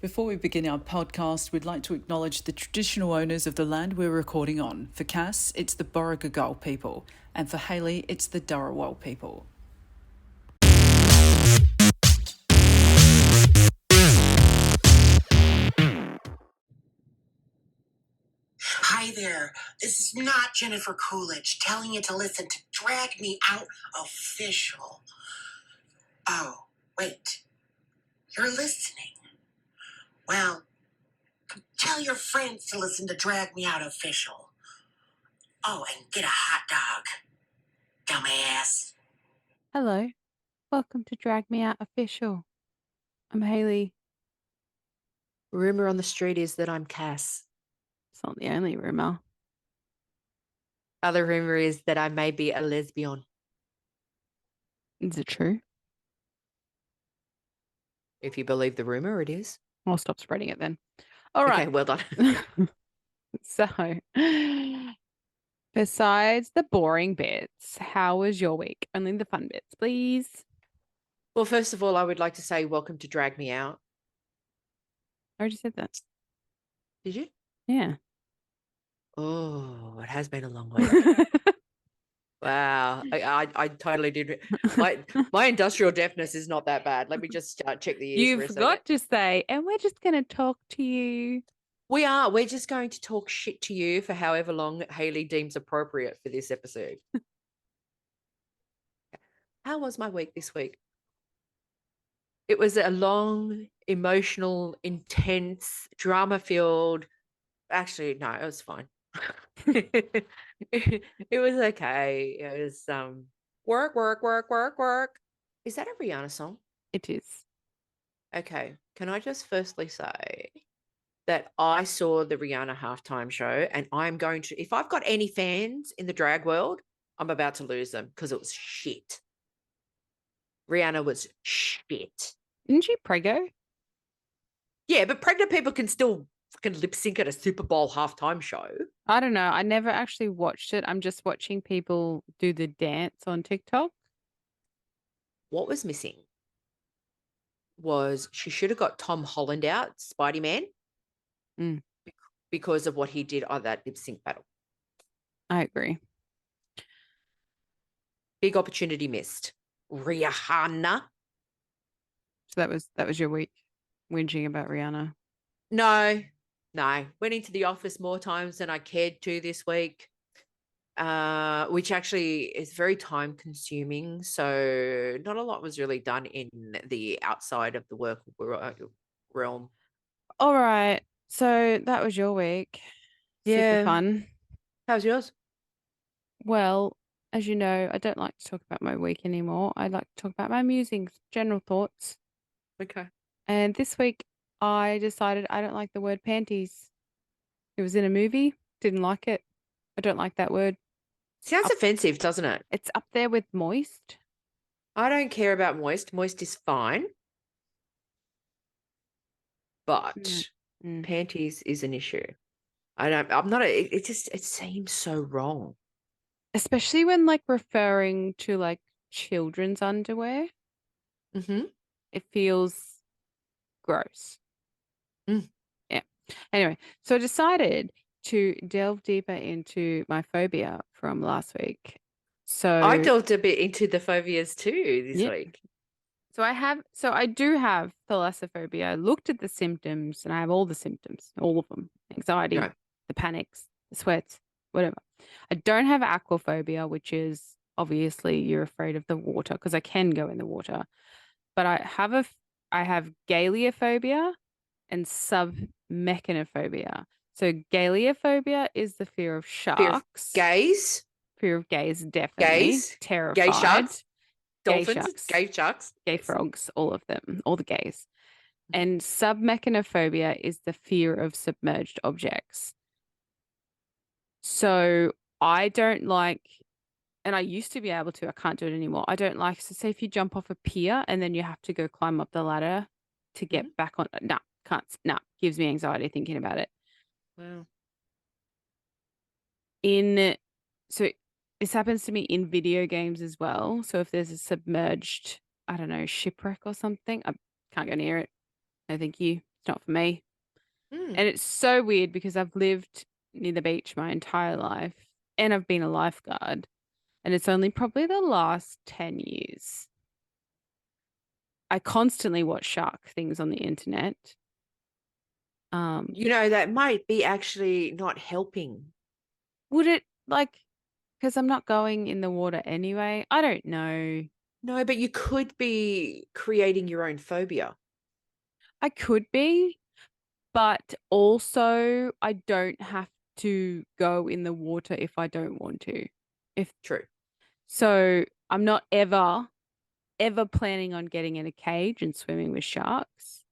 Before we begin our podcast, we'd like to acknowledge the traditional owners of the land we're recording on. For Cass, it's the Borragagal people, and for Hailey, it's the Dharawal people. Hi there, this is not Jennifer Coolidge telling you to listen to Drag Me Out Official. Oh, wait, you're listening. Well, tell your friends to listen to Drag Me Out Official. Oh, and get a hot dog, dumbass. Hello, welcome to Drag Me Out Official. I'm Hailey. Rumor on the street is that I'm Cass. It's not the only rumor. Other rumor is that I may be a lesbian. Is it true? If you believe the rumor, it is. I'll stop spreading it then. All Okay, right. well done. So, besides the boring bits, how was your week? Only the fun bits, please. Well, first of all, I would like to say welcome to Drag Me Out. I already said that. Did you? Yeah. Oh, it has been a long week. Wow, I totally did. My industrial deafness is not that bad. Let me just check the ears. You for a forgot second. to say, and we're just going to talk to you. We are. We're just going to talk shit to you for however long Hailey deems appropriate for this episode. How was my week this week? It was a long, emotional, intense, drama-filled. Actually, no, it was fine. It was okay. It was work. Is that a Rihanna song? It is. Okay. Can I just firstly say that I saw the Rihanna halftime show, and I'm going to, if I've got any fans in the drag world, I'm about to lose them because it was shit. Rihanna was shit. Isn't she preggo? Yeah, but pregnant people can still fucking lip sync at a Super Bowl halftime show. I don't know. I never actually watched it. I'm just watching people do the dance on TikTok. What was missing was she should have got Tom Holland out, Spidey Man, because of what he did on that lip sync battle. I agree. Big opportunity missed. Rihanna. So that was your week whinging about Rihanna. No. Went into the office more times than I cared to this week, which actually is very time consuming. So not a lot was really done in the outside of the work realm. All right. So that was your week. Yeah. Super fun. How's yours? Well, as you know, I don't like to talk about my week anymore. I like to talk about my musings, general thoughts. Okay. And this week I decided I don't like the word panties. It was in a movie. Didn't like it. I don't like that word. Sounds offensive, doesn't it? It's up there with moist. I don't care about moist. Moist is fine. But panties is an issue. It seems so wrong. Especially when like referring to like children's underwear. Mm-hmm. It feels gross. Mm. Yeah. Anyway, so I decided to delve deeper into my phobia from last week. So I delved a bit into the phobias too this week. So I do have thalassophobia. I looked at the symptoms and I have all the symptoms, all of them. Anxiety, the panics, the sweats, whatever. I don't have aquaphobia, which is obviously you're afraid of the water because I can go in the water. But I have galeophobia and submechanophobia. So galeophobia is the fear of sharks. Fear of gays, definitely. Gays. Terrified. Gay sharks. Dolphins. Gay sharks. Gay frogs. All of them. All the gays. And submechanophobia is the fear of submerged objects. So I don't like, and I used to be able to, I can't do it anymore. I don't like, so say if you jump off a pier and then you have to go climb up the ladder to get back on. Gives me anxiety thinking about it. Wow. So this happens to me in video games as well. So if there's a submerged, I don't know, shipwreck or something, I can't go near it. No, thank you. It's not for me. Mm. And it's so weird because I've lived near the beach my entire life and I've been a lifeguard. And it's only probably the last 10 years. I constantly watch shark things on the internet. That might be actually not helping. Would it because I'm not going in the water anyway? I don't know. No, but you could be creating your own phobia. I could be, but also I don't have to go in the water if I don't want to. True. So I'm not ever planning on getting in a cage and swimming with sharks.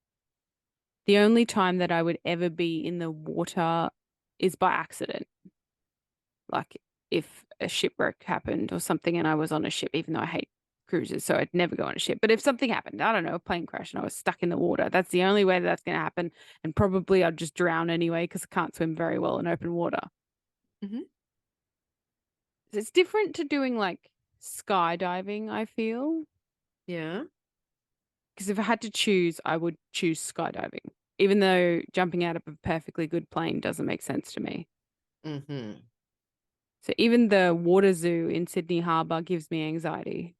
The only time that I would ever be in the water is by accident. Like if a shipwreck happened or something and I was on a ship, even though I hate cruises, so I'd never go on a ship. But if something happened, I don't know, a plane crash and I was stuck in the water, that's the only way that's going to happen. And probably I'd just drown anyway because I can't swim very well in open water. Mm-hmm. It's different to doing like skydiving, I feel. Yeah. Because if I had to choose, I would choose skydiving, even though jumping out of a perfectly good plane doesn't make sense to me. Mm-hmm. So even the water zoo in Sydney Harbour gives me anxiety.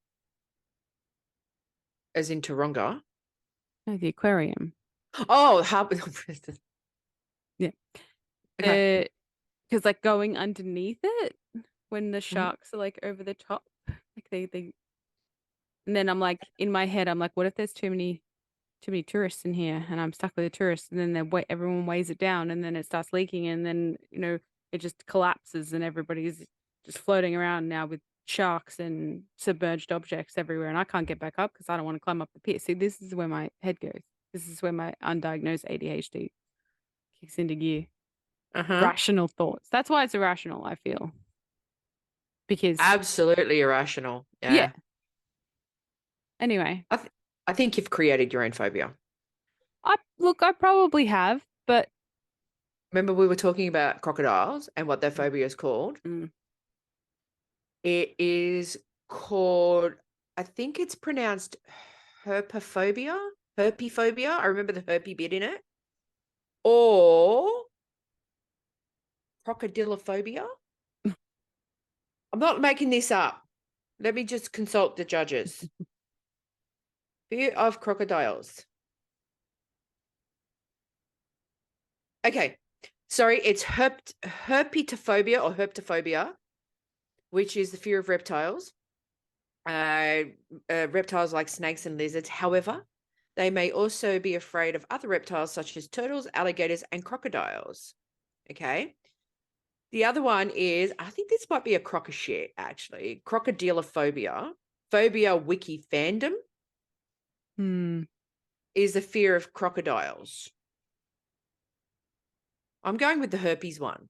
As in Taronga? No, the aquarium. Oh, Harbour. Yeah. Okay. Because like going underneath it when the sharks are like over the top, like they. And then I'm like, in my head, I'm like, what if there's too many tourists in here and I'm stuck with the tourists, and then everyone weighs it down and then it starts leaking and then it just collapses and everybody's just floating around now with sharks and submerged objects everywhere, and I can't get back up because I don't want to climb up the pier. See, this is where my head goes. This is where my undiagnosed ADHD kicks into gear. Rational thoughts. That's why it's irrational, I feel. Because absolutely irrational. yeah. Anyway, I think you've created your own phobia. I probably have, but remember we were talking about crocodiles and what their phobia is called? It is called, I think it's pronounced herpophobia. I remember the herpy bit in it. Or crocodilophobia. I'm not making this up. Let me just consult the judges. Fear of crocodiles. Okay. Sorry, it's herpetophobia or herpetophobia, which is the fear of reptiles. Reptiles like snakes and lizards. However, they may also be afraid of other reptiles such as turtles, alligators, and crocodiles. Okay. The other one is, I think this might be a crocodile, actually. Crocodilophobia. Phobia wiki fandom is the fear of crocodiles. I'm going with the herpes one.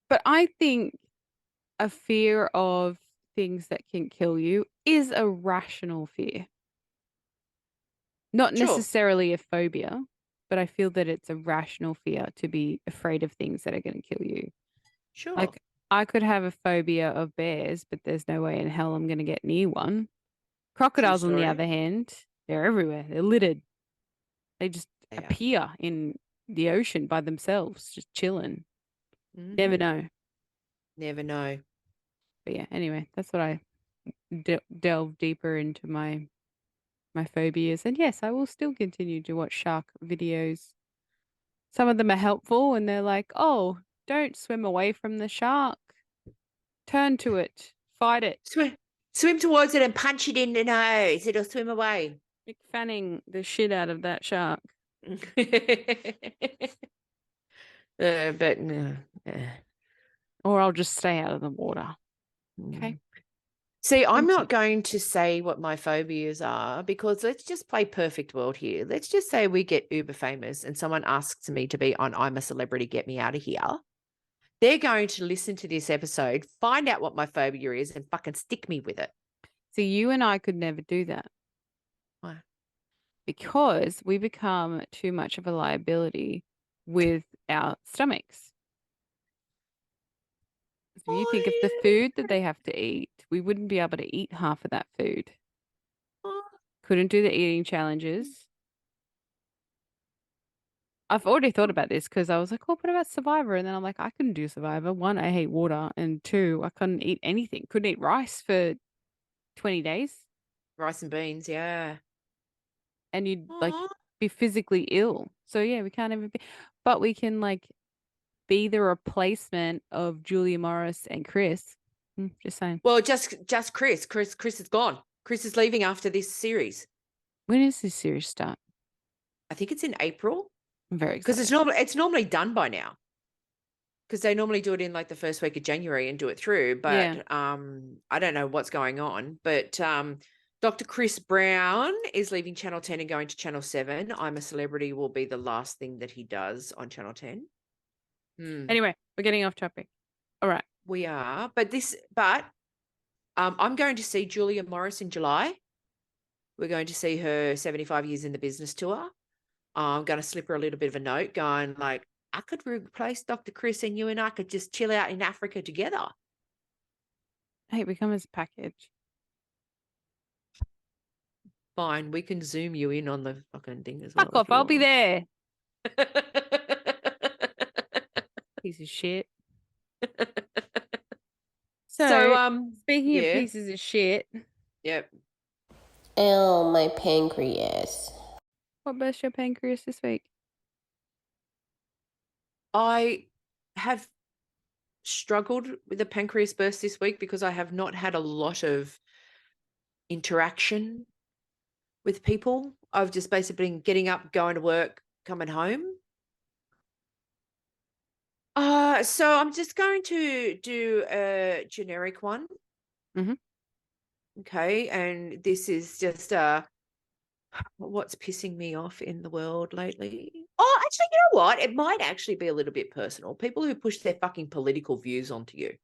But I think a fear of things that can kill you is a rational fear. Not necessarily a phobia, but I feel that it's a rational fear to be afraid of things that are going to kill you. Sure. Like I could have a phobia of bears, but there's no way in hell I'm going to get near one. Crocodiles, on the other hand, they're everywhere. They're littered. They just appear in the ocean by themselves, just chilling. Never know. Never know. But yeah, anyway, that's what I delve deeper into my phobias. And yes, I will still continue to watch shark videos. Some of them are helpful and they're like, oh, don't swim away from the shark. Turn to it. Fight it. Swim towards it and punch it in the nose. It'll swim away. Mick Fanning the shit out of that shark. But no. Or I'll just stay out of the water. Okay. See, I'm not going to say what my phobias are because let's just play perfect world here. Let's just say we get uber famous and someone asks me to be on I'm a Celebrity, Get Me Out of Here. They're going to listen to this episode, find out what my phobia is and fucking stick me with it. So you and I could never do that. Why? Because we become too much of a liability with our stomachs. If you think of the food that they have to eat, we wouldn't be able to eat half of that food. Couldn't do the eating challenges. I've already thought about this because I was like, oh, what about Survivor? And then I'm like, I couldn't do Survivor. One, I hate water. And two, I couldn't eat anything. Couldn't eat rice for 20 days. Rice and beans, yeah. And you'd like Aw. be physically ill. So yeah, we can't ever be, but we can like be the replacement of Julia Morris and Chris. Just saying. Well, just Chris. Chris is gone. Chris is leaving after this series. When does this series start? I think it's in April. I'm very Because excited. it's normally done by now. Because they normally do it in like the first week of January and do it through. But Yeah. I don't know what's going on. But Dr. Chris Brown is leaving Channel 10 and going to Channel 7. I'm a Celebrity will be the last thing that he does on Channel 10. Anyway, we're getting off topic. All right. We are. But I'm going to see Julia Morris in July. We're going to see her 75 years in the business tour. I'm going to slip her a little bit of a note going like, I could replace Dr. Chris and you and I could just chill out in Africa together. Hey, we come as a package. Fine, we can Zoom you in on the fucking thing as well. Fuck off, I'll be there. there. Piece of shit. So, speaking of yeah. pieces of shit, Yep. Oh, my pancreas. what burst your pancreas this week? I have struggled with the pancreas burst this week because I have not had a lot of interaction with people. I've just basically been getting up, going to work, coming home. So I'm just going to do a generic one. Mhm. Okay, and this is just what's pissing me off in the world lately. Oh, actually, you know what? It might actually be a little bit personal. People who push their fucking political views onto you.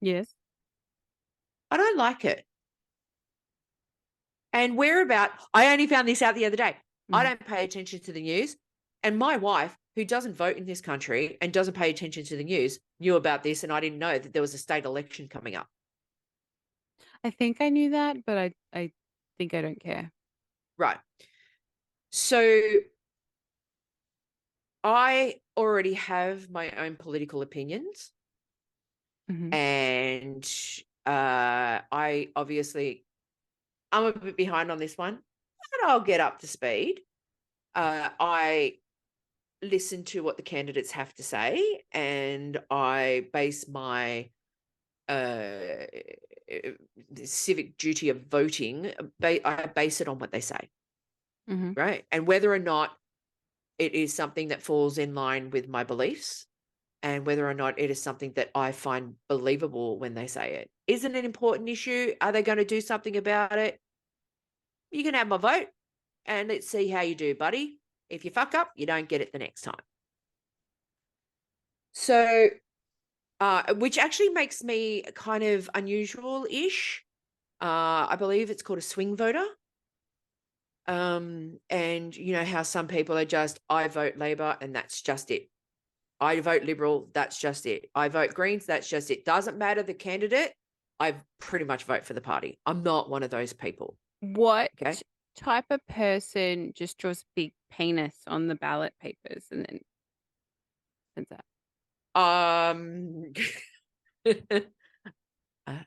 Yes. I don't like it. And I only found this out the other day. I don't pay attention to the news. And my wife, who doesn't vote in this country and doesn't pay attention to the news, knew about this, and I didn't know that there was a state election coming up. I think I knew that, but I think I don't care. Right. So I already have my own political opinions. And I'm a bit behind on this one, but I'll get up to speed. I listen to what the candidates have to say, and I base my civic duty of voting, I base it on what they say, right? And whether or not it is something that falls in line with my beliefs, and whether or not it is something that I find believable when they say it. Is it an important issue? Are they going to do something about it? You can have my vote, and let's see how you do, buddy. If you fuck up, you don't get it the next time. So, which actually makes me kind of unusual-ish. I believe it's called a swing voter. And you know how some people are just, I vote Labor and that's just it. I vote Liberal, that's just it. I vote Greens, that's just it. Doesn't matter the candidate, I pretty much vote for the party. I'm not one of those people. What Okay. type of person just draws a big penis on the ballot papers and then sends that?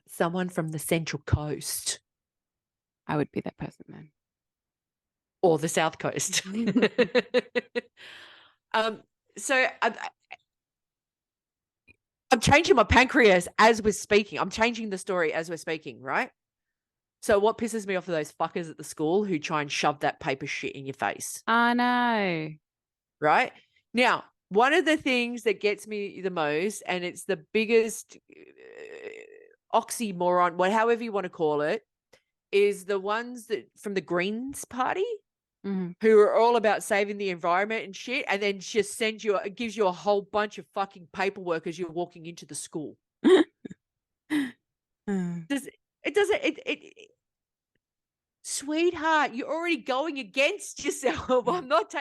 Someone from the Central Coast. I would be that person then. Or the South Coast. So I'm changing my pancreas as we're speaking. I'm changing the story as we're speaking, right? So what pisses me off are those fuckers at the school who try and shove that paper shit in your face. I know. Right? Now, one of the things that gets me the most, and it's the biggest oxymoron, however you want to call it, is the ones that from the Greens Party who are all about saving the environment and shit, and then just gives you a whole bunch of fucking paperwork as you're walking into the school. Sweetheart, you're already going against yourself. I'm not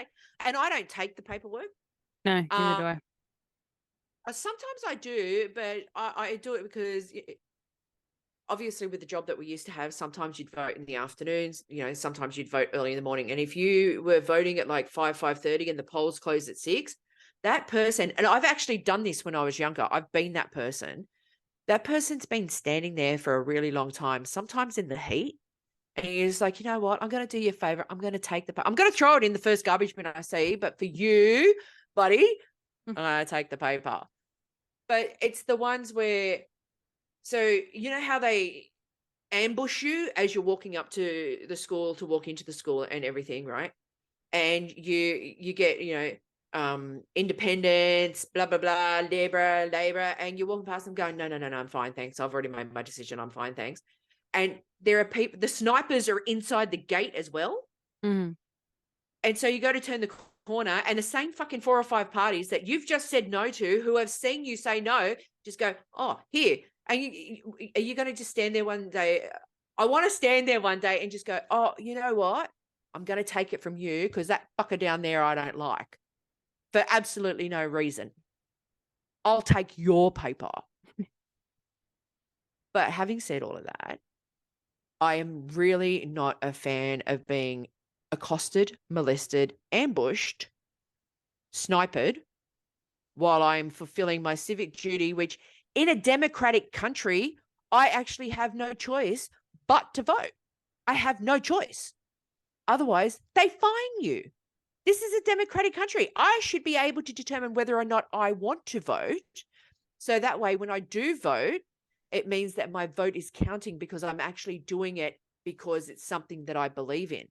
and I don't take the paperwork. No, neither do I. Sometimes I do, but I do it because obviously with the job that we used to have, sometimes you'd vote in the afternoons, sometimes you'd vote early in the morning. And if you were voting at like 5:30 and the polls closed at 6, that person, and I've actually done this when I was younger, I've been that person. That person's been standing there for a really long time, sometimes in the heat. And you're just like, you know what? I'm going to do you a favor. I'm going to I'm going to throw it in the first garbage bin I see. But for you, buddy, I'm going to take the paper. But it's the ones where, so you know how they ambush you as you're walking up to the school to walk into the school and everything, right? And you get, independence, blah, blah, blah, labor, and you're walking past them going, no, I'm fine, thanks. I've already made my decision. I'm fine, thanks. And there are people, the snipers are inside the gate as well. Mm. And so you go to turn the corner and the same fucking 4 or 5 parties that you've just said no to, who have seen you say no, just go, oh, here. And are you going to just stand there one day? I want to stand there one day and just go, oh, you know what? I'm going to take it from you because that fucker down there I don't like for absolutely no reason. I'll take your paper. But having said all of that, I am really not a fan of being accosted, molested, ambushed, sniped while I'm fulfilling my civic duty, which in a democratic country, I actually have no choice but to vote. I have no choice. Otherwise, they fine you. This is a democratic country. I should be able to determine whether or not I want to vote. So that way, when I do vote, it means that my vote is counting because I'm actually doing it because it's something that I believe in.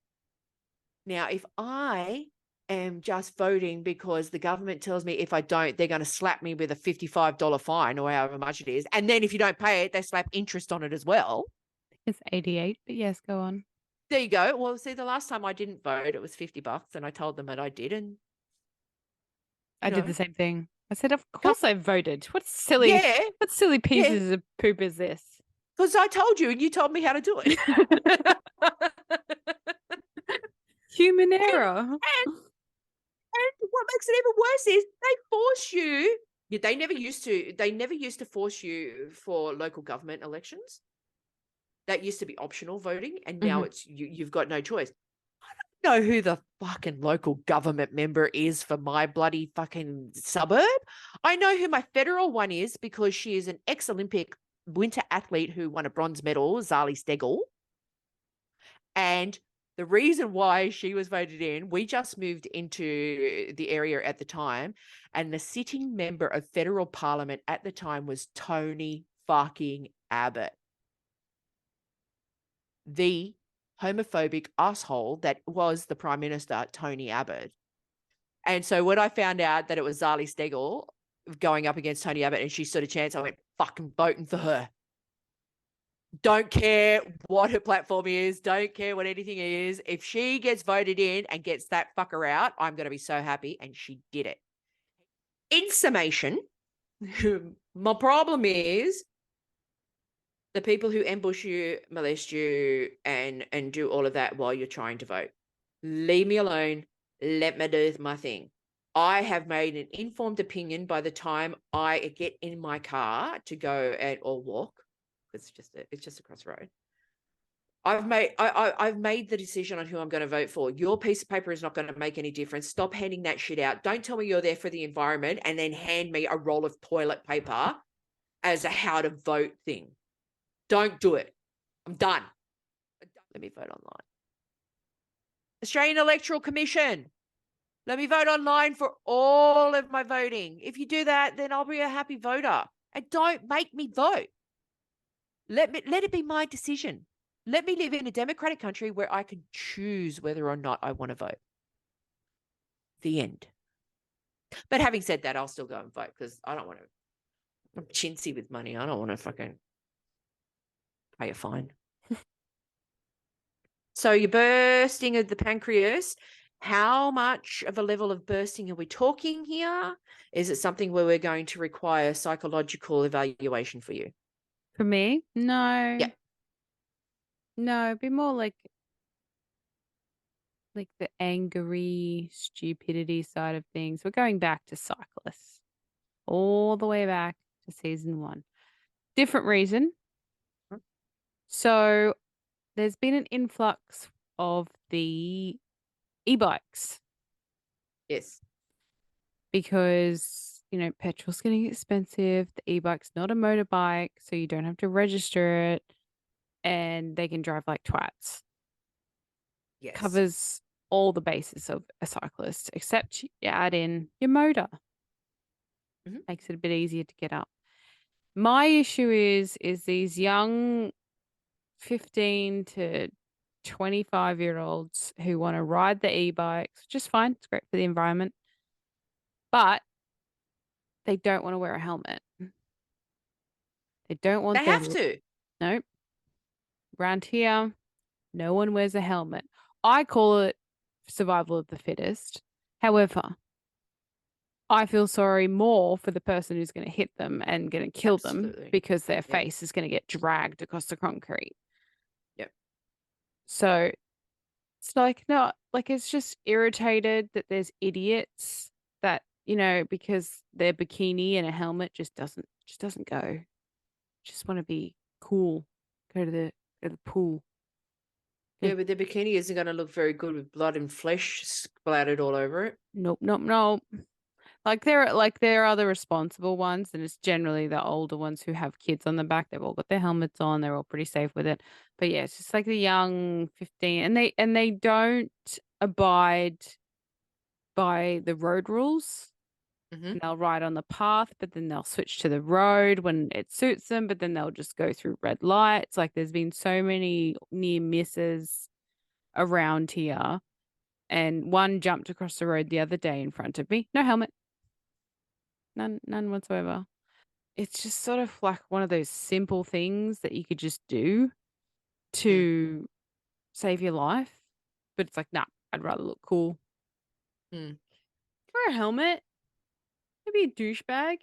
Now, if I am just voting because the government tells me if I don't, they're going to slap me with a $55 fine or however much it is. And then if you don't pay it, they slap interest on it as well. It's 88, but yes, go on. There you go. Well, see, the last time I didn't vote, it was $50 and I told them that I did. And I did the same thing. I said, of course I voted. What silly pieces of poop is this? Because I told you and you told me how to do it. Human error. And what makes it even worse is they force you. They never used to force you for local government elections. That used to be optional voting, and now it's you've got no choice. I don't know who the fucking local government member is for my bloody fucking suburb. I know who my federal one is because she is an ex-Olympic winter athlete who won a bronze medal, Zali Steggall. And the reason why she was voted in, we just moved into the area at the time, and the sitting member of federal parliament at the time was Tony fucking Abbott. The homophobic asshole that was the Prime Minister, Tony Abbott. And so when I found out that it was Zali Steggall going up against Tony Abbott and she stood a chance, I went, fucking voting for her. Don't care what her platform is. Don't care what anything is. If she gets voted in and gets that fucker out, I'm going to be so happy. And she did it. In summation, my problem is the people who ambush you, molest you, and do all of that while you're trying to vote. Leave me alone. Let me do my thing. I have made an informed opinion by the time I get in my car to go or walk. It's just across the road. I've made the decision on who I'm going to vote for. Your piece of paper is not going to make any difference. Stop handing that shit out. Don't tell me you're there for the environment and then hand me a roll of toilet paper as a how to vote thing. Don't do it. I'm done. Let me vote online. Australian Electoral Commission. Let me vote online for all of my voting. If you do that, then I'll be a happy voter. And don't make me vote. Let it be my decision. Let me live in a democratic country where I can choose whether or not I want to vote. The end. But having said that, I'll still go and vote because I don't want to. I'm chintzy with money. I don't want to fucking pay a fine. So you're bursting of the pancreas. How much of a level of bursting are we talking here? Is it something where we're going to require psychological evaluation for you? For me? No. Yeah. No, it'd be more like the angry stupidity side of things. We're going back to cyclists. All the way back to season 1. Different reason. So there's been an influx of the e-bikes Yes. because, petrol's getting expensive. The e-bike's not a motorbike, so you don't have to register it, and they can drive like twats. Yes. Covers all the bases of a cyclist, except you add in your motor. Makes it a bit easier to get up. My issue is these young 15 to 25-year-olds who want to ride the e-bikes, which is fine. It's great for the environment. But they don't want to wear a helmet. They don't want They have to. Nope. Around here, no one wears a helmet. I call it survival of the fittest. However, I feel sorry more for the person who's going to hit them and going to kill them because their face is going to get dragged across the concrete. Yep. So it's it's just irritated that there's idiots that, because their bikini and a helmet just doesn't go. Just want to be cool. Go to the pool. Yeah, but the bikini isn't going to look very good with blood and flesh splattered all over it. Nope. There are the responsible ones, and it's generally the older ones who have kids on the back. They've all got their helmets on. They're all pretty safe with it. But yeah, it's just like the young 15, and they don't abide by the road rules. And they'll ride on the path, but then they'll switch to the road when it suits them, but then they'll just go through red lights. Like there's been so many near misses around here. And one jumped across the road the other day in front of me. No helmet. None whatsoever. It's just sort of like one of those simple things that you could just do to save your life. But it's like, nah, I'd rather look cool. Wear a helmet. Maybe a douchebag.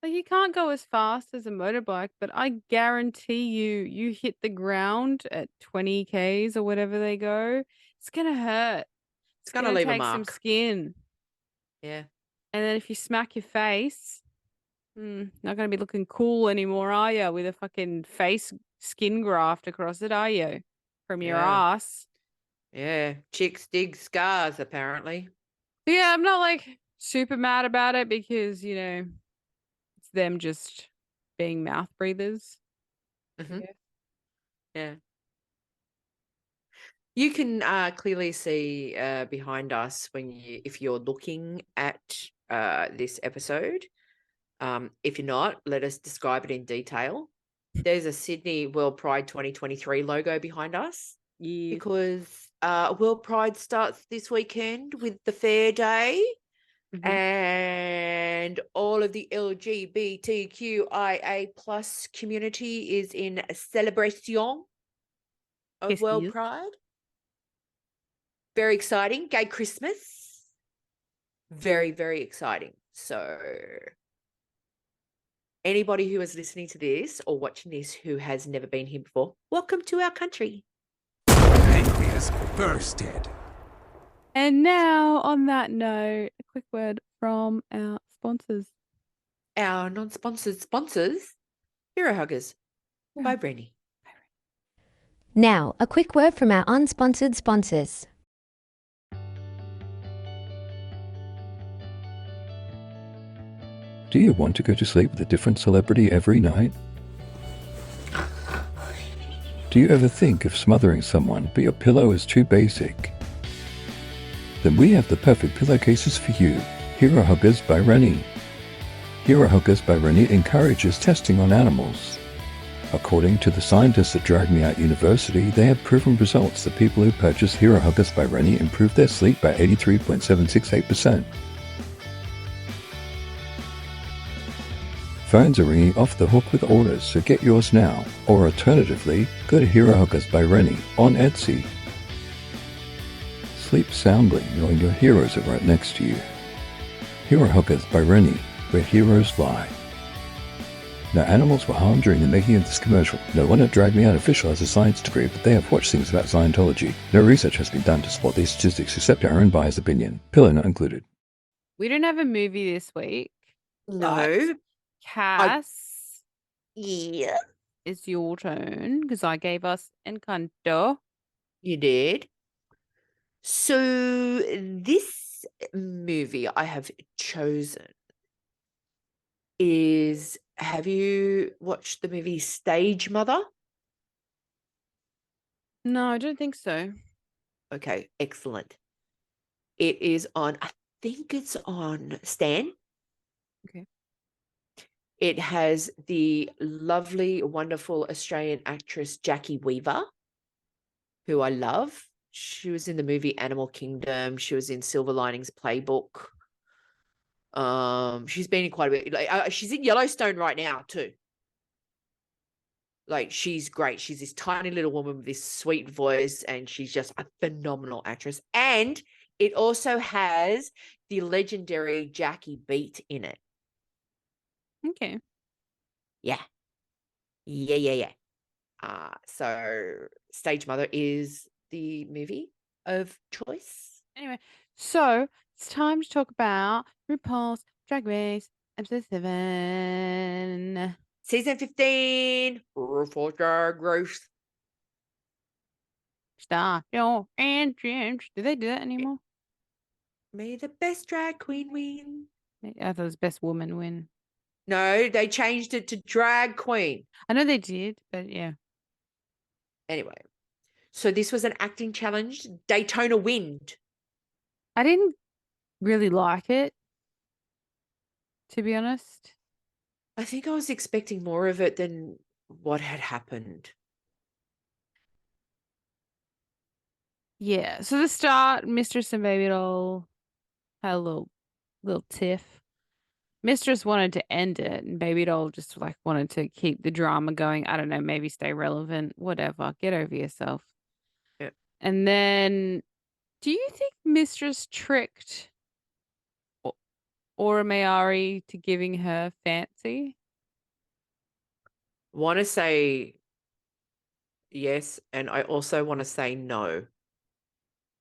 Like you can't go as fast as a motorbike, but I guarantee you hit the ground at 20 Ks or whatever they go, it's going to hurt. It's going to leave a take mark. some skin. Yeah. And then if you smack your face, not going to be looking cool anymore, are you? With a fucking face skin graft across it, are you? From your ass. Yeah. Chicks dig scars, apparently. Yeah, I'm not like super mad about it because, it's them just being mouth breathers. Yeah. You can clearly see behind us if you're looking at this episode. If you're not, let us describe it in detail. There's a Sydney World Pride 2023 logo behind us. Yeah. Because World Pride starts this weekend with the fair day. And all of the LGBTQIA plus community is in celebration of World Pride. Very exciting. Gay Christmas. Very, very exciting. So anybody who is listening to this or watching this who has never been here before, welcome to our country. Pancreas bursted. And now, on that note, a quick word from our sponsors. Our non-sponsored sponsors, Hero Huggers. Bye, Brenny. Now, a quick word from our unsponsored sponsors. Do you want to go to sleep with a different celebrity every night? Do you ever think of smothering someone, but your pillow is too basic? Then we have the perfect pillowcases for you. Hero Huggers by Rennie. Hero Huggers by Rennie encourages testing on animals. According to the scientists at Drag Me Out University, they have proven results that people who purchase Hero Huggers by Rennie improve their sleep by 83.768%. Phones are ringing off the hook with orders, so get yours now. Or alternatively, go to Hero Huggers by Rennie on Etsy. Sleep soundly knowing your heroes are right next to you. Hero Huggers by Rennie, where heroes lie. No animals were harmed during the making of this commercial. No one at Drag Me Out official has a science degree, but they have watched things about Scientology. No research has been done to support these statistics except our own biased opinion. Pillow not included. We don't have a movie this week. No. Cass Yeah. it's your turn because I gave us Encanto. You did. So this movie I have chosen is, have you watched the movie Stage Mother? No, I don't think so. Okay, excellent. It is on, I think it's on Stan. Okay. It has the lovely, wonderful Australian actress Jackie Weaver, who I love. She was in the movie Animal Kingdom. She was in Silver Linings Playbook. She's been in quite a bit. Like, she's in Yellowstone right now too. Like, she's great. She's this tiny little woman with this sweet voice, and she's just a phenomenal actress. And it also has the legendary Jackie Beat in it. Okay. Yeah. Yeah. So Stage Mother is the movie of choice. Anyway, so it's time to talk about RuPaul's Drag Race episode 7. Season 15, RuPaul's Drag Race. Star your entrance. Do they do that anymore? May the best drag queen win. I thought it was best woman win. No, they changed it to drag queen. I know they did, but yeah. Anyway, so this was an acting challenge. Daytona Wind. I didn't really like it, to be honest. I think I was expecting more of it than what had happened. Yeah. So the start, Mistress and Baby Doll had a little tiff. Mistress wanted to end it, and Baby Doll just like wanted to keep the drama going. I don't know, maybe stay relevant, whatever. Get over yourself. Yep. And then, do you think Mistress tricked Aura Mayari to giving her fancy? Want to say yes, and I also want to say no.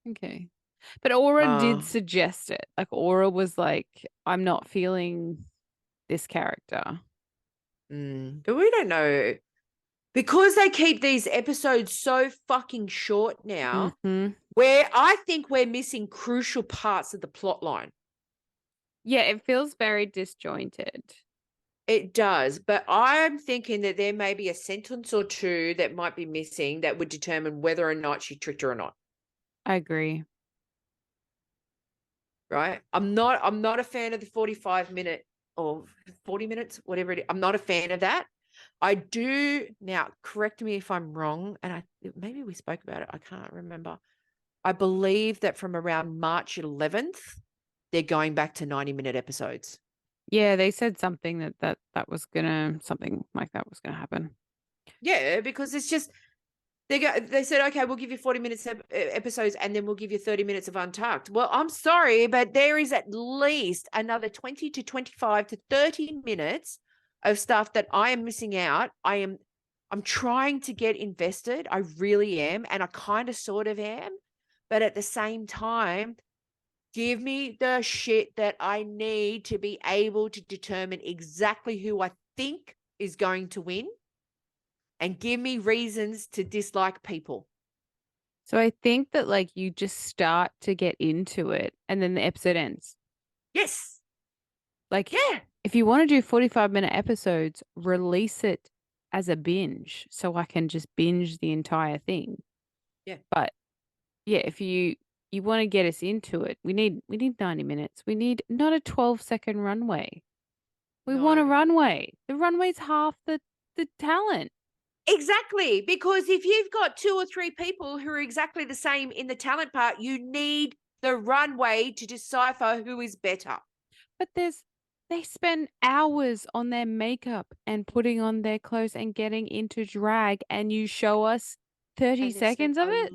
Okay. But Aura did suggest it. Like, Aura was like, I'm not feeling this character. But we don't know. Because they keep these episodes so fucking short now, where I think we're missing crucial parts of the plot line. Yeah, it feels very disjointed. It does, but I'm thinking that there may be a sentence or two that might be missing that would determine whether or not she tricked her or not. I agree. Right? I'm not a fan of the 45-minute or 40 minutes, whatever it is. I'm not a fan of that. I do now. Correct me if I'm wrong, and maybe we spoke about it. I can't remember. I believe that from around March 11th, they're going back to 90-minute episodes. Yeah, they said something that was something like that was gonna happen. Yeah, because it's just they said, okay, we'll give you 40 minutes episodes, and then we'll give you 30 minutes of Untucked. Well, I'm sorry, but there is at least another 20 to 25 to 30 minutes of stuff that I am missing out. I'm trying to get invested. I really am, and I kind of sort of am, but at the same time, give me the shit that I need to be able to determine exactly who I think is going to win, and give me reasons to dislike people. So I think that like you just start to get into it and then the episode ends. Yes. Like, yeah. If you want to do 45-minute episodes, release it as a binge so I can just binge the entire thing. Yeah. But yeah, if you want to get us into it, we need 90 minutes. We need not a 12-second runway. We want a runway. The runway's half the talent. Exactly. Because if you've got 2 or 3 people who are exactly the same in the talent part, you need the runway to decipher who is better. But they spend hours on their makeup and putting on their clothes and getting into drag, and you show us 30 seconds of it?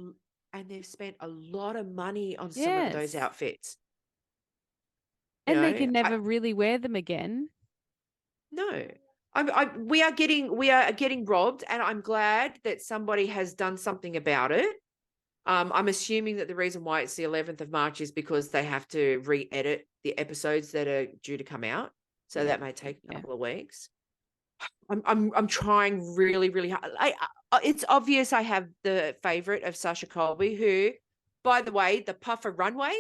And they've spent a lot of money on some of those outfits. And they can never really wear them again. No. We are getting robbed, and I'm glad that somebody has done something about it. I'm assuming that the reason why it's the 11th of March is because they have to re-edit the episodes that are due to come out. So that may take a couple of weeks. I'm trying really, really hard. It's obvious I have the favorite of Sasha Colby, who, by the way, the Puffer Runway,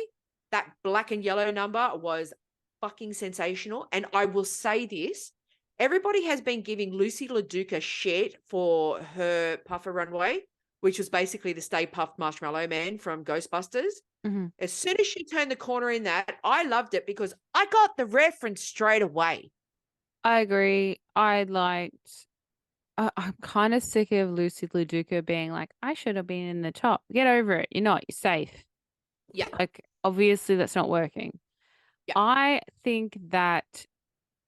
that black and yellow number was fucking sensational. And I will say this, everybody has been giving Lucy LaDuca shit for her Puffer Runway, which was basically the Stay Puft Marshmallow Man from Ghostbusters. Mm-hmm. As soon as she turned the corner in that, I loved it because I got the reference straight away. I agree. I'm kind of sick of Lucy LaDuca being like, I should have been in the top. Get over it. You're not. You're safe. Yeah. Like, obviously, that's not working. Yeah. I think that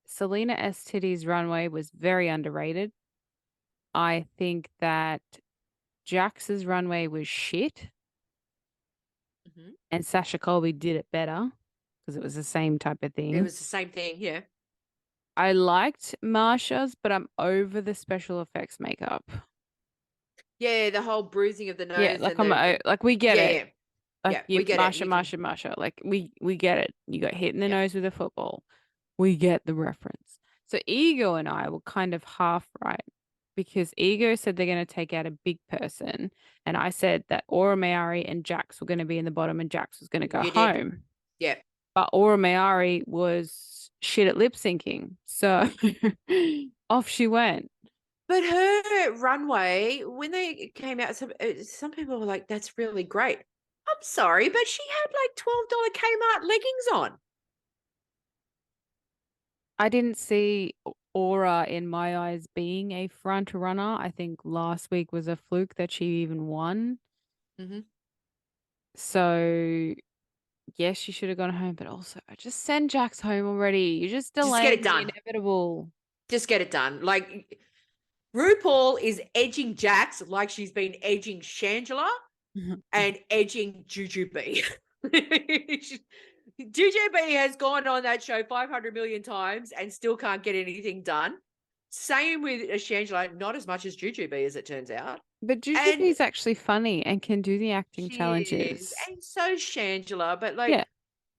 Selena STD's runway was very underrated. I think that Jax's runway was shit. Mm-hmm. And Sasha Colby did it better because it was the same type of thing. It was the same thing, yeah. I liked Marsha's, but I'm over the special effects makeup. Yeah, the whole bruising of the nose. Yeah, like we get it. Yeah. Like we get it. Marsha. Like we get it. You got hit in the nose with a football. We get the reference. So Ego and I were kind of half right because Ego said they're going to take out a big person, and I said that Aura Mayari and Jax were going to be in the bottom, and Jax was going to go home. Yeah. But Aura Mayari was shit at lip syncing, so off she went. But her runway, when they came out, some people were like, "That's really great." I'm sorry, but she had like $12 Kmart leggings on. I didn't see Aura in my eyes being a front runner. I think last week was a fluke that she even won. Mm-hmm. So yes, she should have gone home, but also just send Jax home already. You just delaying the inevitable. Just get it done. Like RuPaul is edging Jax like she's been edging Shangela and edging Jujubee. Jujubee has gone on that show 500 million times and still can't get anything done. Same with Shangela, not as much as Jujubee, as it turns out. But Jujubee is actually funny and can do the acting challenges. And so Shangela, but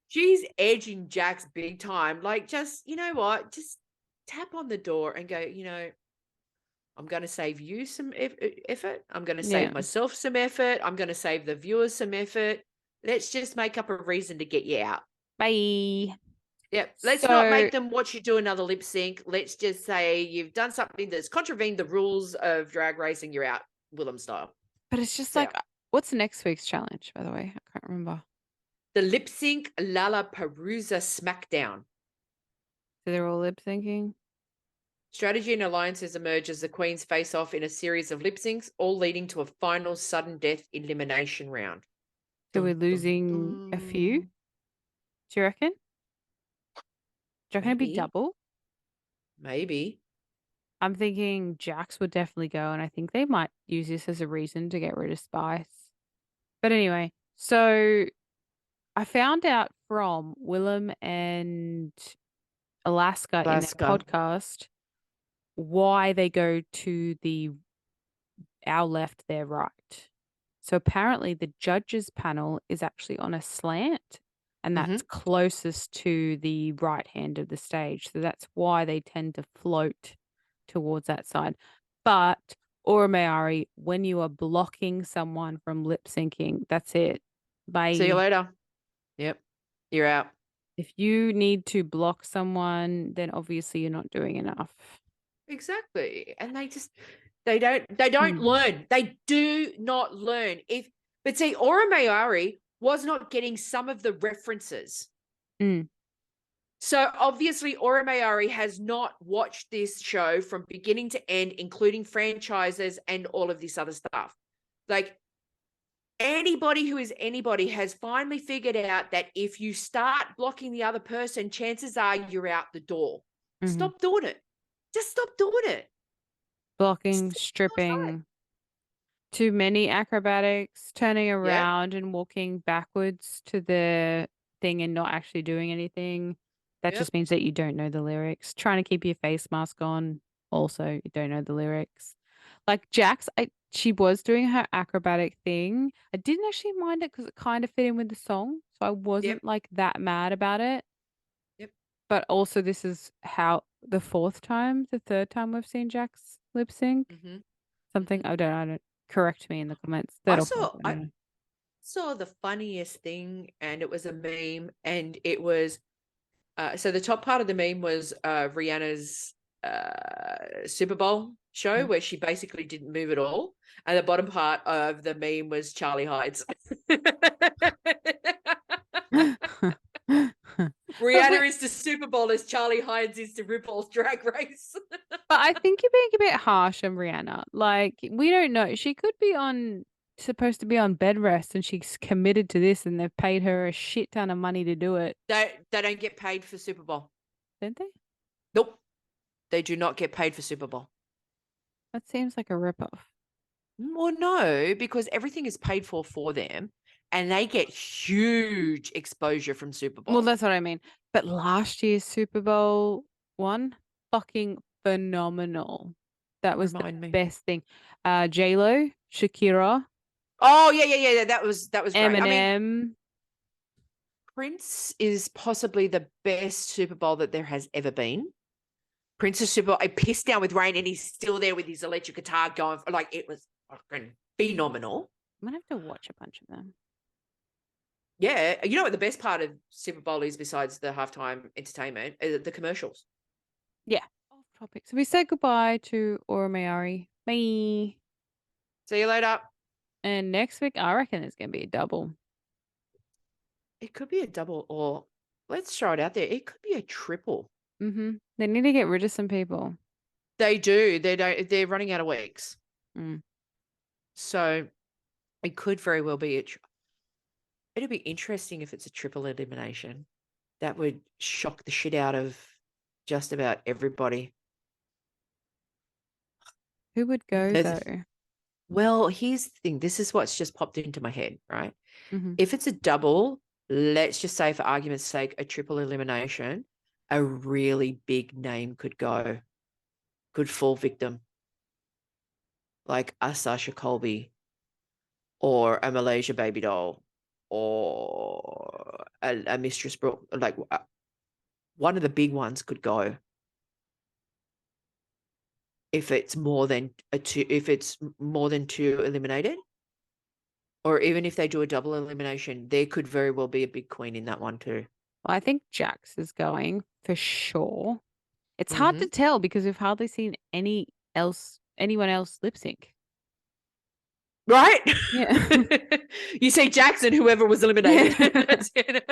she's edging Jax big time. Like, just, you know what? Just tap on the door and go, I'm going to save you some effort. I'm going to save myself some effort. I'm going to save the viewers some effort. Let's just make up a reason to get you out. Bye. Yep. Let's not make them watch you do another lip sync. Let's just say you've done something that's contravened the rules of drag racing. You're out, Willem style. But it's just what's next week's challenge, by the way? I can't remember. The lip sync Lollapalooza Smackdown. So they're all lip syncing? Strategy and alliances emerge as the queens face off in a series of lip syncs, all leading to a final sudden death elimination round. So we're losing a few? Do you reckon? Do you reckon it'd be double? Maybe. I'm thinking Jax would definitely go, and I think they might use this as a reason to get rid of Spice. But anyway, so I found out from Willem and Alaska in their podcast why they go to our left, their right. So apparently the judges panel is actually on a slant, and that's closest to the right hand of the stage. So that's why they tend to float towards that side. But Aura Mayari, when you are blocking someone from lip syncing, that's it. Bye. See you later. Yep. You're out. If you need to block someone, then obviously you're not doing enough. Exactly. And they don't learn. They do not learn. But see, Aura Mayari was not getting some of the references. So obviously Aura Mayari has not watched this show from beginning to end, including franchises and all of this other stuff. Like, anybody who is anybody has finally figured out that if you start blocking the other person, chances are you're out the door. Stop doing it. Just stop doing it. Blocking, stripping, too many acrobatics, turning around and walking backwards to the thing and not actually doing anything. That just means that you don't know the lyrics. Trying to keep your face mask on, also, you don't know the lyrics. Like Jax, she was doing her acrobatic thing. I didn't actually mind it because it kind of fit in with the song. So I wasn't like that mad about it. But also this is how the third time we've seen Jax lip sync. Mm-hmm. Something I don't correct me in the comments. I Third or fourth, saw I I don't know. saw the funniest thing, and it was a meme, and it was so the top part of the meme was Rihanna's Super Bowl show where she basically didn't move at all, and the bottom part of the meme was Charlie Hides. Rihanna is the Super Bowl as Charlie Hides is the RuPaul's Drag Race. But I think you're being a bit harsh on Rihanna. Like, we don't know. She could be supposed to be on bed rest, and she's committed to this, and they've paid her a shit ton of money to do it. They don't get paid for Super Bowl. Don't they? Nope. They do not get paid for Super Bowl. That seems like a ripoff. Well, no, because everything is paid for them, and they get huge exposure from Super Bowl. Well, that's what I mean. But last year's Super Bowl one, fucking phenomenal. That was Remind the me. best thing. J-Lo, Shakira, Oh, yeah. That was great. Eminem. I mean, Prince is possibly the best Super Bowl that there has ever been. Prince is Super Bowl. I pissed down with rain, and he's still there with his electric guitar going. Like, it was fucking phenomenal. I'm gonna have to watch a bunch of them. Yeah, you know what the best part of Super Bowl is besides the halftime entertainment? The commercials. Yeah. Off topic. So we said goodbye to Aura Mayari. Bye. See you later. And next week, I reckon it's gonna be a double. It could be a double, or let's throw it out there. It could be a triple. Mm-hmm. They need to get rid of some people. They do. They're running out of weeks. Mm. So it could very well be it'd be interesting if it's a triple elimination. That would shock the shit out of just about everybody. Who would go though? Well, here's the thing. This is what's just popped into my head, right? Mm-hmm. If it's a double, let's just say for argument's sake, a triple elimination, a really big name could go, could fall victim. Like a Sasha Colby or a Malaysia Baby Doll or a Mistress Brooke. Like one of the big ones could go. If it's more than two eliminated, or even if they do a double elimination, there could very well be a big queen in that one too. Well, I think Jax is going for sure. It's hard to tell because we've hardly seen anyone else lip sync. Right? Yeah. You say Jackson, whoever was eliminated. That's it.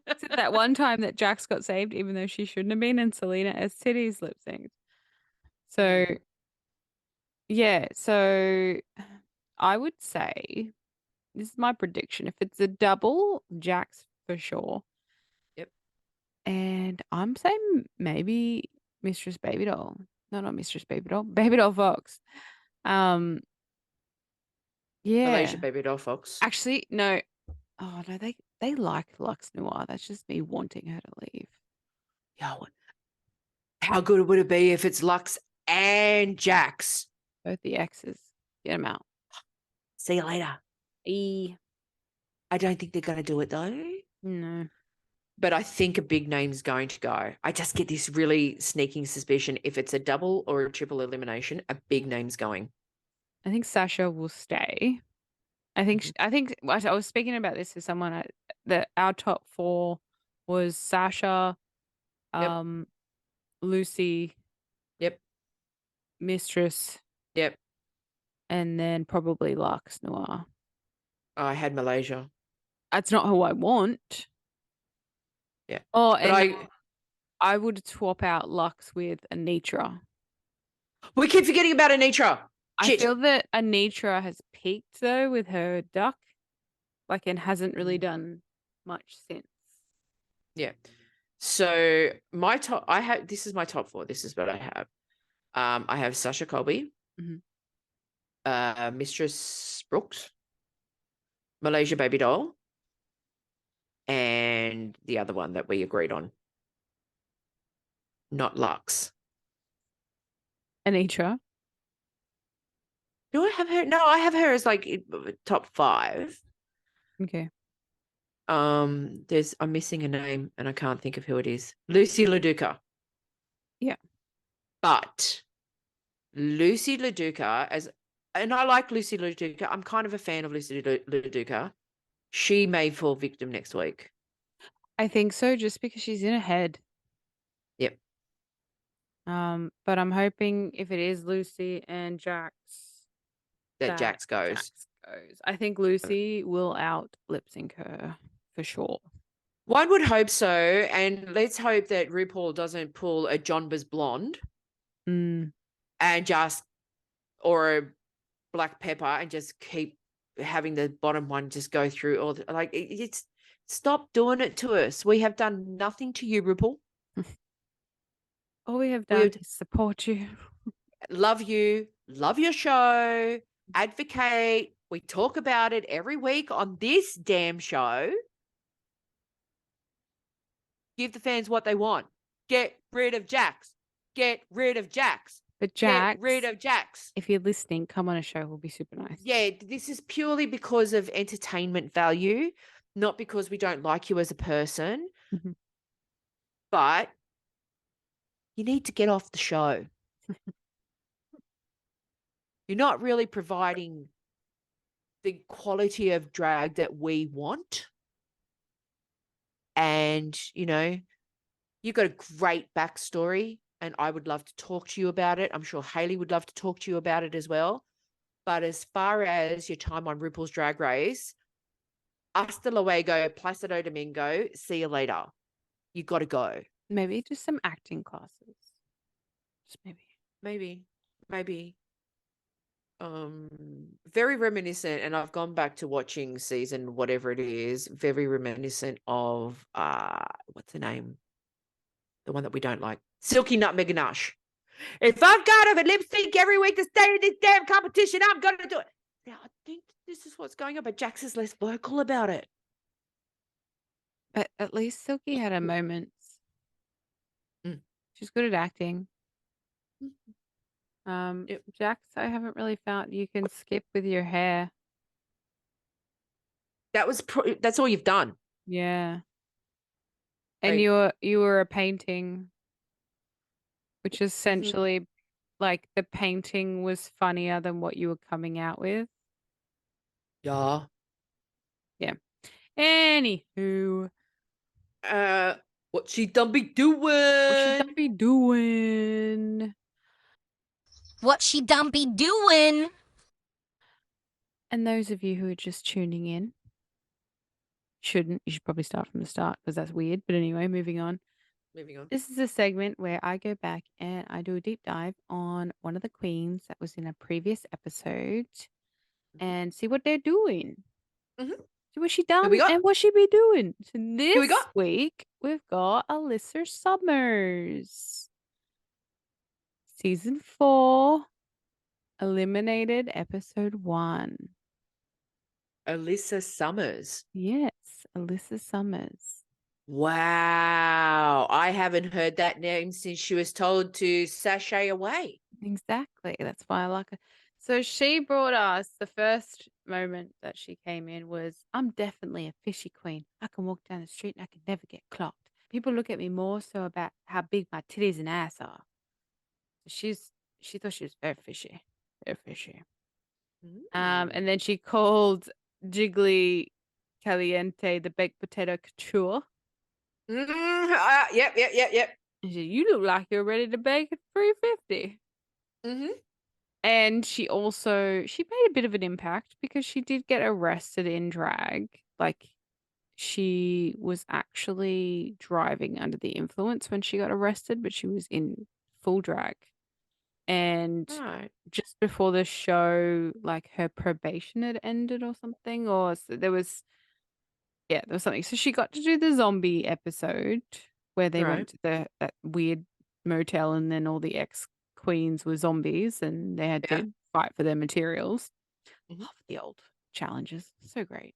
Except that one time that Jax got saved, even though she shouldn't have been, and Selena Estides lip synced. So, yeah. So, I would say this is my prediction. If it's a double, Jax for sure. Yep. And I'm saying maybe Mistress Baby Doll. No, not Mistress Baby Doll. Baby Doll Fox. Yeah. Malaysia Baby Doll Fox. Actually, no. Oh no, they like Lux Noir. That's just me wanting her to leave. Yeah. How good would it be if it's Lux and Jax? Both the exes. Get them out. See you later. I don't think they're going to do it though. No. But I think a big name's going to go. I just get this really sneaking suspicion. If it's a double or a triple elimination, a big name's going. I think Sasha will stay. I think I was speaking about this with someone that our top 4 was Sasha, Lucy, Mistress, and then probably Lux Noir. I had Malaysia. That's not who I want. Yeah. Oh, but and I would swap out Lux with Anitra. We keep forgetting about Anitra. I feel that Anitra has peaked though with her duck, and hasn't really done much since. Yeah. So my top, this is my top 4. This is what I have. I have Sasha Colby, Mistress Brooks, Malaysia Baby Doll, and the other one that we agreed on. Not Lux. Anitra. Do I have her? No, I have her as top 5. Okay. I'm missing a name and I can't think of who it is. Lucy LaDuca. Yeah. But Lucy LaDuca, and I like Lucy LaDuca. I'm kind of a fan of Lucy LaDuca. She may fall victim next week. I think so, just because she's in ahead. Yep. But I'm hoping if it is Lucy and Jax, That Jax goes. Jax goes. I think Lucy will out lip sync her for sure. One would hope so, and let's hope that RuPaul doesn't pull a Jonbers blonde and just, or a black pepper, and just keep having the bottom one just go through all the, like, it's stop doing it to us. We have done nothing to you, RuPaul. All we have done is support you. Love you, love your show, advocate. We talk about it every week on this damn show. Give the fans what they want. Get rid of Jax. Get rid of Jax. But Jax, get rid of Jax. If you're listening, come on a show. We'll be super nice. Yeah, this is purely because of entertainment value, not because we don't like you as a person. Mm-hmm. But you need to get off the show. You're not really providing the quality of drag that we want. And, you know, you've got a great backstory, and I would love to talk to you about it. I'm sure Hailey would love to talk to you about it as well. But as far as your time on RuPaul's Drag Race, hasta luego, Placido Domingo, see you later. You got to go. Maybe just some acting classes. Just maybe. Very reminiscent, and I've gone back to watching season whatever it is, very reminiscent of what's the name? The one that we don't like. Silky Nutmeg Ganache. If I've got to lip sync every week to stay in this damn competition, I'm gonna do it. Now I think this is what's going on, but Jax is less vocal about it. But at least Silky had her moments. She's good at acting. Jax, I haven't really found you can skip with your hair. That's all you've done. Yeah. And you were a painting, which is essentially like the painting was funnier than what you were coming out with. Yeah. Yeah. Anywho. What she done be doing? What she done be doing? And those of you who are just tuning in, you should probably start from the start because that's weird. But anyway, moving on. This is a segment where I go back and I do a deep dive on one of the queens that was in a previous episode and see what they're doing. See what she done and what she be doing. So this week, we've got Alyssa Summers. Season 4, eliminated episode 1. Alyssa Summers. Yes, Alyssa Summers. Wow. I haven't heard that name since she was told to sashay away. Exactly. That's why I like her. So she brought us, the first moment that she came in was, I'm definitely a fishy queen. I can walk down the street and I can never get clocked. People look at me more so about how big my titties and ass are. So she thought she was very fishy. Very fishy. And then she called Jiggly Caliente the baked potato couture. Yep. And she said, you look like you're ready to bake at 350. And she made a bit of an impact because she did get arrested in drag. Like, she was actually driving under the influence when she got arrested, but she was in full drag. And just before the show, like, her probation had ended or something, or so there was something. So she got to do the zombie episode where they went to that weird motel, and then all the ex-queens were zombies, and they had to fight for their materials. Love the old challenges. So great.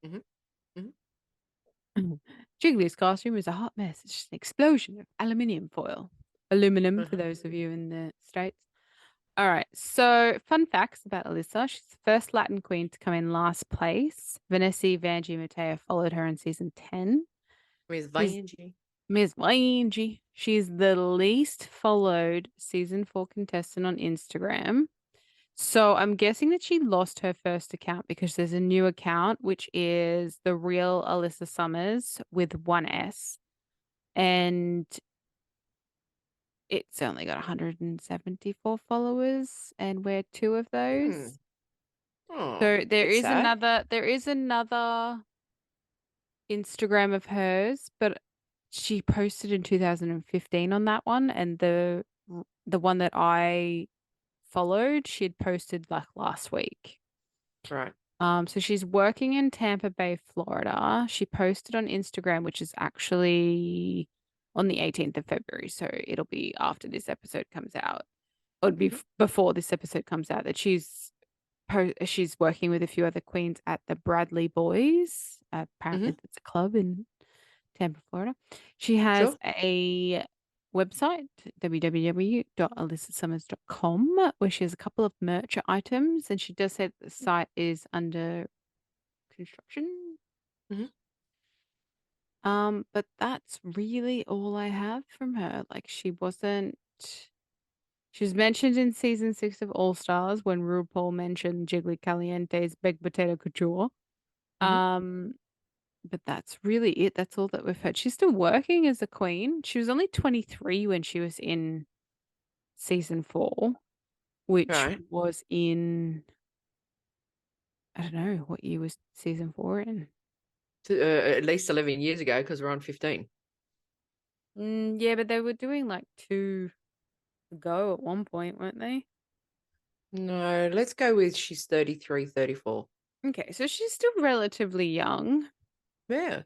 Jiggly's costume is a hot mess. It's just an explosion of aluminium foil. Aluminum, for those of you in the States. All right. So, fun facts about Alyssa. She's the first Latin queen to come in last place. Vanessa Vanjie Mateo followed her in season 10. Where's Vanjie? Miss Wangy. She's the least followed season 4 contestant on Instagram. So I'm guessing that she lost her first account because there's a new account, which is the real Alyssa Summers with one S. And it's only got 174 followers, and we're two of those. Oh, So there that's is sad. another Instagram of hers, but she posted in 2015 on that one, and the one that I followed, she had posted like last week. Right. So she's working in Tampa Bay, Florida. She posted on Instagram, which is actually on the 18th of February, so it'll be after this episode comes out. It would be before this episode comes out that she's working with a few other queens at the Bradley Boys. Apparently, that's a club in Tampa, Florida. She has a website, www.alyssaSummers.com, where she has a couple of merch items, and she does say that the site is under construction. But that's really all I have from her. Like, she was mentioned in season 6 of All Stars when RuPaul mentioned Jiggly Caliente's Baked Potato Couture. But that's really it. That's all that we've heard. She's still working as a queen. She was only 23 when she was in season 4, which was in, I don't know, what year was season 4 in? At least 11 years ago, because we're on 15. Yeah, but they were doing like 2 ago at one point, weren't they? No, let's go with she's 33, 34. Okay, so she's still relatively young. Yeah.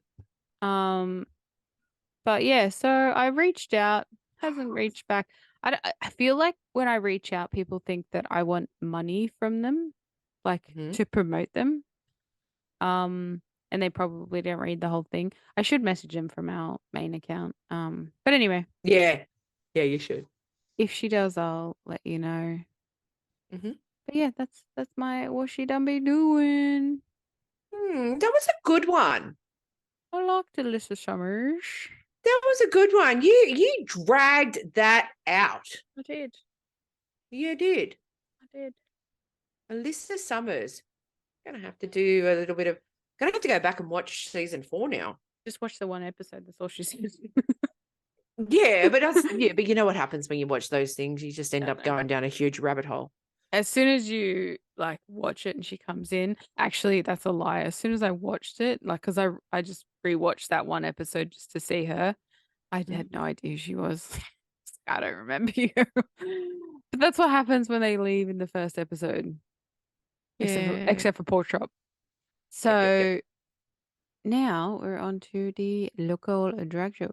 But yeah, so I reached out, hasn't reached back. I feel like when I reach out, people think that I want money from them, like to promote them. And they probably don't read the whole thing. I should message them from our main account. But anyway. Yeah, you should. If she does, I'll let you know. But yeah, that's my what she done be doing. That was a good one. I liked Alyssa Summers. That was a good one. You dragged that out. I did. You did. I did. Alyssa Summers. Gonna have to do a little bit of. Gonna have to go back and watch season 4 now. Just watch the one episode. That's all she says. Yeah, but you know what happens when you watch those things? You just end up going down a huge rabbit hole. As soon as you like watch it and she comes in, actually, that's a lie. As soon as I watched it, like, because I just rewatched that one episode just to see her, I had no idea who she was. I don't remember you. But that's what happens when they leave in the first episode. Except for Pork Chop. So now we're on to the local drag shows.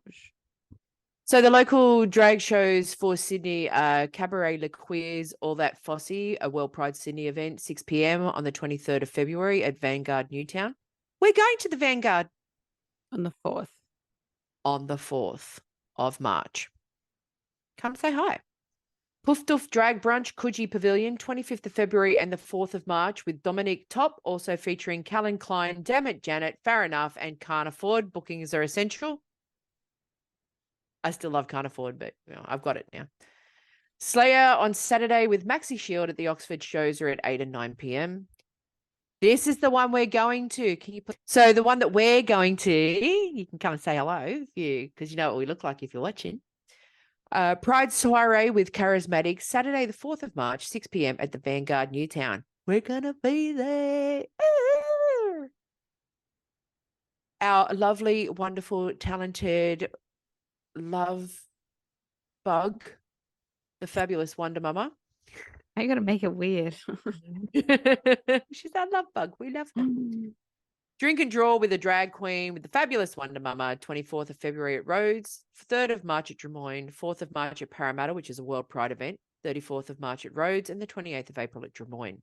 So the local drag shows for Sydney are Cabaret Le Quiz, All That Fosse, a World Pride Sydney event, 6 p.m. on the 23rd of February at Vanguard Newtown. We're going to the Vanguard on the 4th. On the 4th of March. Come say hi. Poof Doof Drag Brunch, Coogee Pavilion, 25th of February and the 4th of March with Dominique Top, also featuring Callan Klein, Dammit Janet, Fair Enough, and Can't Afford. Bookings are essential. I still love Can't Afford, but I've got it now. Slayer on Saturday with Maxi Shield at the Oxford shows are at 8 and 9 p.m. This is the one we're going to. So the one that we're going to, you can come and say hello because you know what we look like if you're watching. Pride Soiree with Charismatic, Saturday the 4th of March, 6 p.m. at the Vanguard Newtown. We're going to be there. Our lovely, wonderful, talented love bug, the fabulous Wonder Mama. I gotta make it weird. She's our love bug. We love her. Drink and Draw with a drag queen with the fabulous Wonder Mama, 24th of February at Rhodes, 3rd of March at Drummoyne, 4th of March at Parramatta, which is a World Pride event, 34th of March at Rhodes, and the 28th of April at Drummoyne.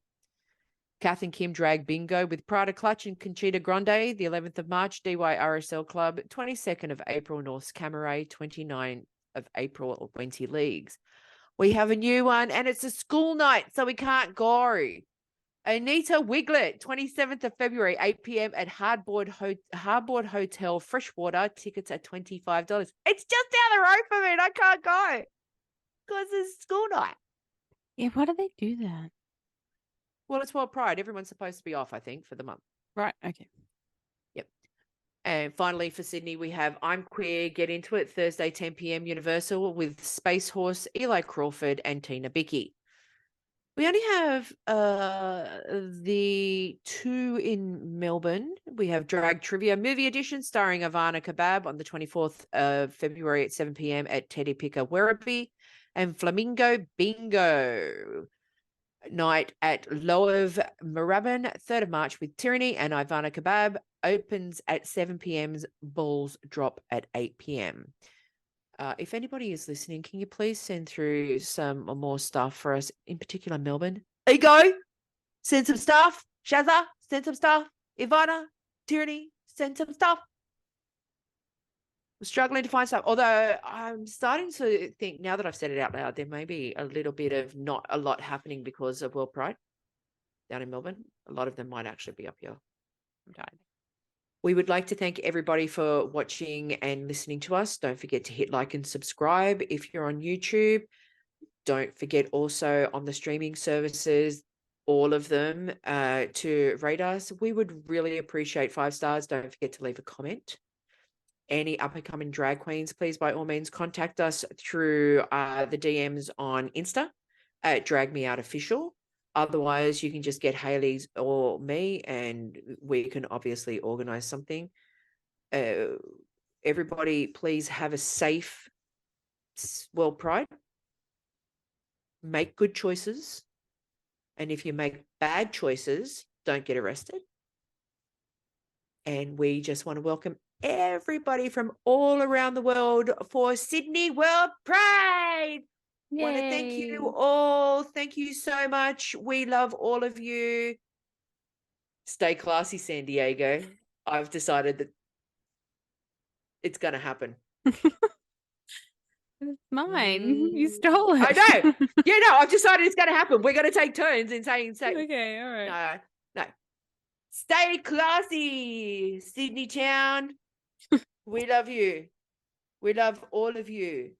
Kath and Kim Drag Bingo with Prada Clutch and Conchita Grande, the 11th of March, DYRSL Club, 22nd of April, North Camaray, 29th of April, Wenty Leagues. We have a new one, and it's a school night, so we can't go. Anita Wiglet, 27th of February, 8 p.m. at Hardboard Hotel, Freshwater. Tickets are $25. It's just down the road from me and I can't go because it's school night. Yeah, why do they do that? Well, it's World Pride. Everyone's supposed to be off, I think, for the month. Right, okay. Yep. And finally for Sydney, we have I'm Queer, Get Into It, Thursday, 10 p.m. Universal with Space Horse, Eli Crawford and Tina Bickey. We only have the two in Melbourne. We have Drag Trivia Movie Edition starring Ivana Kebab on the 24th of February at 7 p.m. at Teddy Picker Werribee, and Flamingo Bingo night at Loev Moorabbin, 3rd of March with Tyranny and Ivana Kebab opens at 7 p.m. Balls drop at 8 p.m. If anybody is listening, can you please send through some more stuff for us, in particular Melbourne? Ego, send some stuff. Shazza, send some stuff. Ivana, Tyranny, send some stuff. I'm struggling to find stuff. Although I'm starting to think, now that I've said it out loud, there may be a little bit of not a lot happening because of World Pride down in Melbourne. A lot of them might actually be up here. I'm tired. We would like to thank everybody for watching and listening to us. Don't forget to hit like and subscribe if you're on YouTube. Don't forget also on the streaming services, all of them, to rate us. We would really appreciate 5 stars. Don't forget to leave a comment. Any up-and-coming drag queens, please, by all means, contact us through the DMs on Insta at Drag Me Out Official. Otherwise, you can just get Hailey's or me, and we can obviously organize something. Everybody, please have a safe World Pride. Make good choices. And if you make bad choices, don't get arrested. And we just want to welcome everybody from all around the world for Sydney World Pride. Want to thank you all. Thank you so much. We love all of you. Stay classy, San Diego. I've decided that it's going to happen. It's mine. You stole it. I know. Yeah, no, I've decided it's going to happen. We're going to take turns in saying. Okay, all right. No. Stay classy, Sydney town. We love you. We love all of you.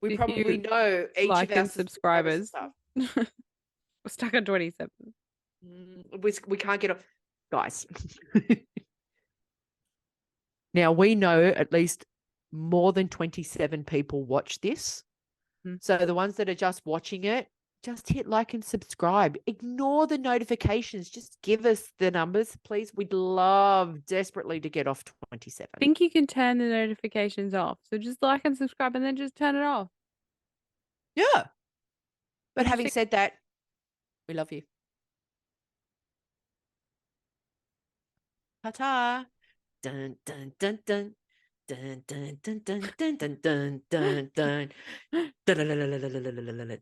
We probably know each like of our and subscribers. Stuff. We're stuck on 27. We can't get off. Guys. Now, we know at least more than 27 people watch this. So the ones that are just watching it, just hit like and subscribe. Ignore the notifications. Just give us the numbers, please. We'd love desperately to get off 27. I think you can turn the notifications off. So just like and subscribe and then just turn it off. Yeah. But having said that, we love you. Ta-ta. Dun, dun, dun, dun. Dun, dun, dun, dun, dun, dun, dun, dun, dun. Dun, dun, dun, dun, dun, dun, dun, dun, dun.